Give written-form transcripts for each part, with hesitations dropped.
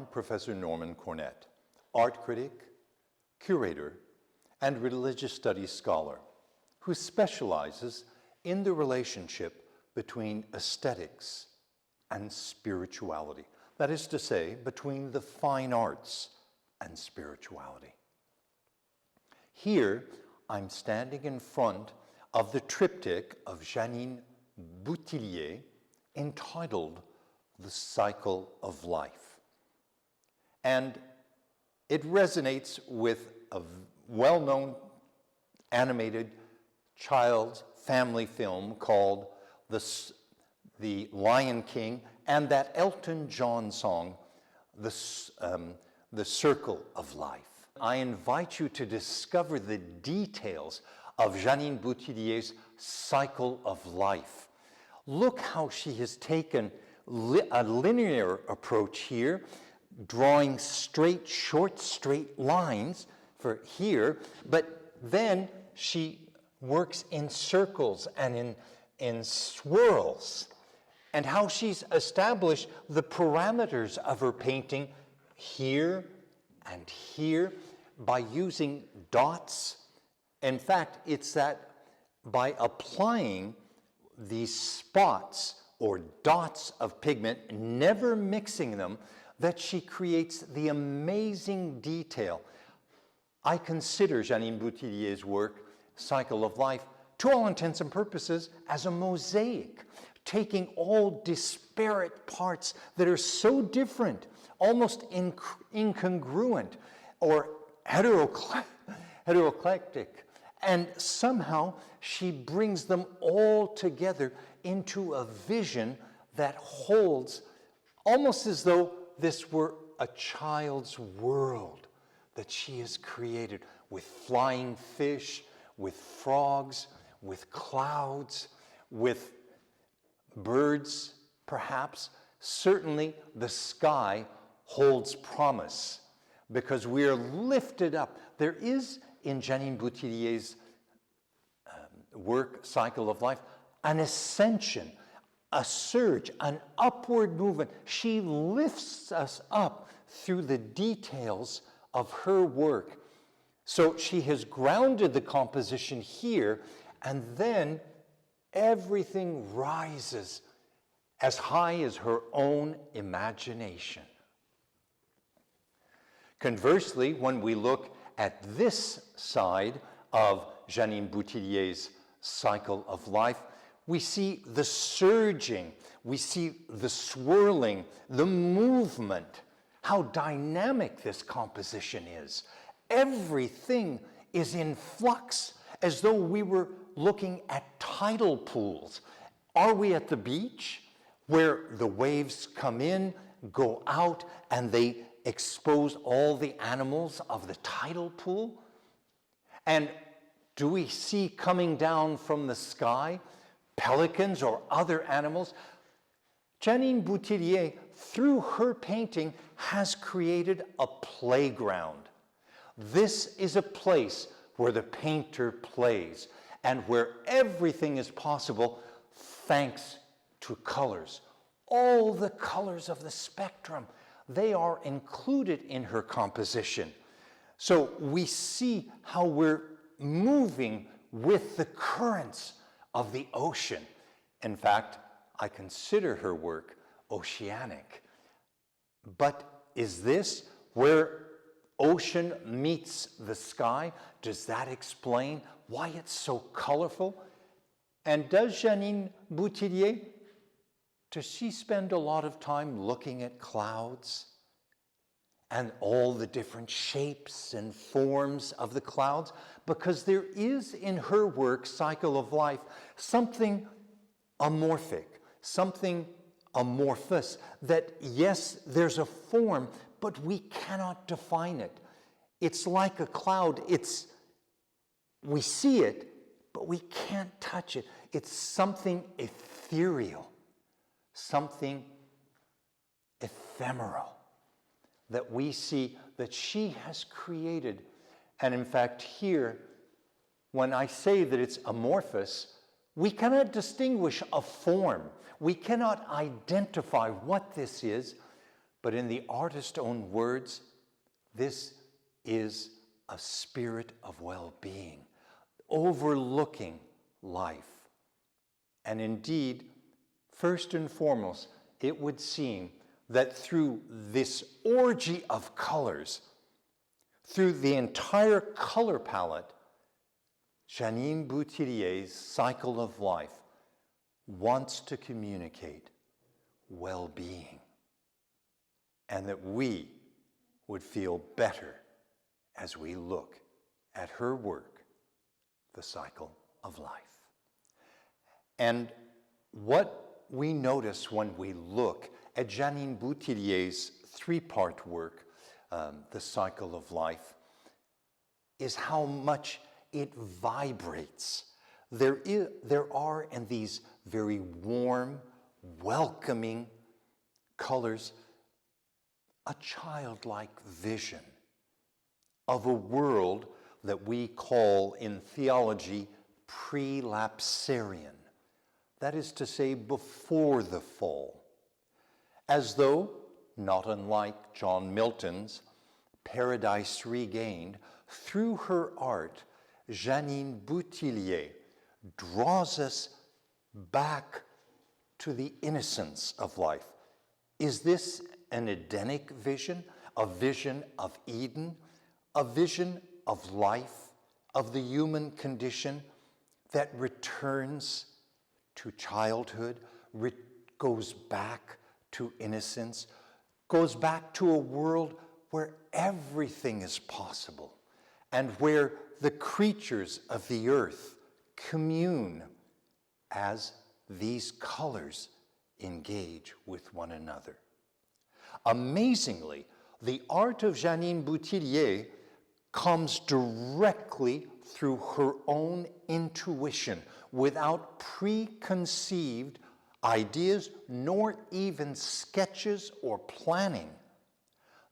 I'm Professor Norman Cornett, art critic, curator, and religious studies scholar who specializes in the relationship between aesthetics and spirituality. That is to say, between the fine arts and spirituality. Here, I'm standing in front of the triptych of Jeannine Bouthillier entitled The Cycle of Life. And it resonates with a well-known animated child's family film called The Lion King, and that Elton John song, The Circle of Life. I invite you to discover the details of Jeannine Bouthillier's cycle of life. Look how she has taken a linear approach here, drawing short, straight lines for here, but then she works in circles and in swirls, and how she's established the parameters of her painting here and here by using dots. In fact, it's that by applying these spots or dots of pigment, never mixing them, that she creates the amazing detail. I consider Jeannine Bouthillier's work, Cycle of Life, to all intents and purposes, as a mosaic, taking all disparate parts that are so different, almost incongruent or heteroclectic, and somehow she brings them all together into a vision that holds, almost as though this were a child's world that she has created, with flying fish, with frogs, with clouds, with birds, perhaps. Certainly the sky holds promise, because we are lifted up. There is in Jeannine Bouthillier's work, Cycle of Life, an ascension, a surge, an upward movement. She lifts us up through the details of her work. So she has grounded the composition here, and then everything rises as high as her own imagination. Conversely, when we look at this side of Jeannine Bouthillier's Cycle of Life, we see the surging, we see the swirling, the movement, how dynamic this composition is. Everything is in flux, as though we were looking at tidal pools. Are we at the beach, where the waves come in, go out, and they expose all the animals of the tidal pool? And do we see coming down from the sky pelicans or other animals? Jeannine Bouthillier, through her painting, has created a playground. This is a place where the painter plays and where everything is possible thanks to colors. All the colors of the spectrum, they are included in her composition. So we see how we're moving with the currents of the ocean. In fact, I consider her work oceanic. But is this where ocean meets the sky? Does that explain why it's so colorful? And does Jeannine Bouthillier, does she spend a lot of time looking at clouds and all the different shapes and forms of the clouds? Because there is in her work, Cycle of Life, something amorphic, something amorphous, that yes, there's a form, but we cannot define it. It's like a cloud. We see it, but we can't touch it. It's something ethereal, something ephemeral that we see that she has created. And in fact, here, when I say that it's amorphous, we cannot distinguish a form. We cannot identify what this is, But in the artist's own words, this is a spirit of well-being, overlooking life. And indeed, first and foremost, it would seem that through this orgy of colors, through the entire color palette, Jeannine Bouthillier's cycle of life wants to communicate well-being, and that we would feel better as we look at her work, The Cycle of Life. And what we notice when we look at Jeannine Bouthillier's three-part work, The Cycle of Life, is how much it vibrates. There are in these very warm, welcoming colors a childlike vision of a world that we call in theology pre-lapsarian. That is to say, before the fall. As though, not unlike John Milton's Paradise Regained, through her art, Jeannine Bouthillier draws us back to the innocence of life. Is this an Edenic vision, a vision of Eden, a vision of life, of the human condition that returns to childhood, goes back to innocence, goes back to a world where everything is possible and where the creatures of the earth commune as these colors engage with one another? Amazingly, the art of Jeannine Bouthillier comes directly through her own intuition, without preconceived ideas, nor even sketches or planning.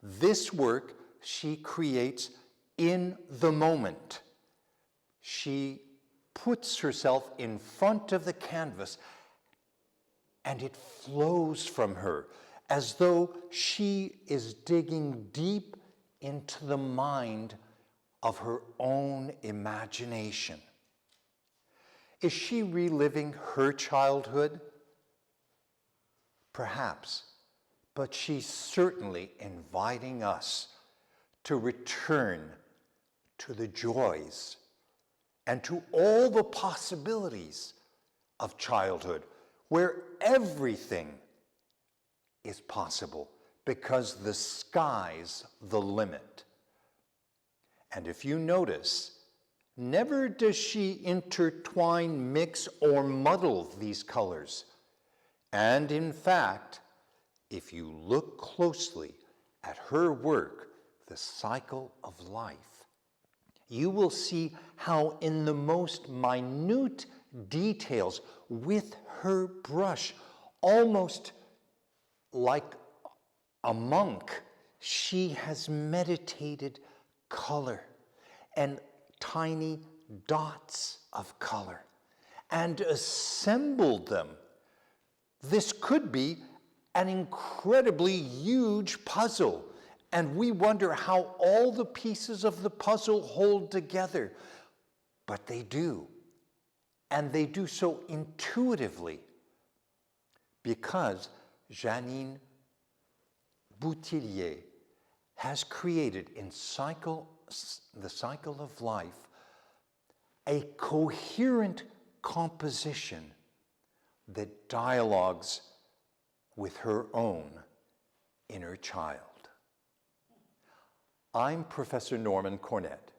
This work she creates in the moment. She puts herself in front of the canvas, and it flows from her as though she is digging deep into the mind of her own imagination. Is she reliving her childhood? Perhaps, but she's certainly inviting us to return to the joys and to all the possibilities of childhood, where everything is possible because the sky's the limit. And if you notice, never does she intertwine, mix, or muddle these colors. And in fact, if you look closely at her work, The Cycle of Life, you will see how in the most minute details, with her brush, almost like a monk, she has meditated color and tiny dots of color and assembled them. This could be an incredibly huge puzzle, and we wonder how all the pieces of the puzzle hold together. But they do, and they do so intuitively, because Jeannine Bouthillier has created in The Cycle of Life a coherent composition that dialogues with her own inner child. I'm Professor Norman Cornett,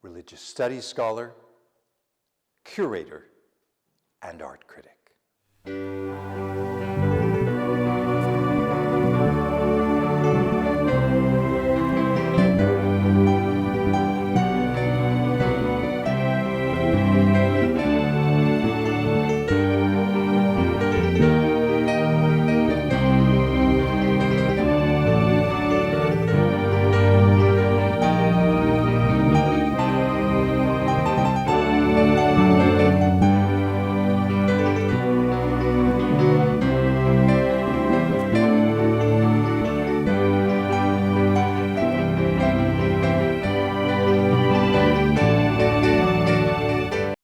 religious studies scholar, curator, and art critic.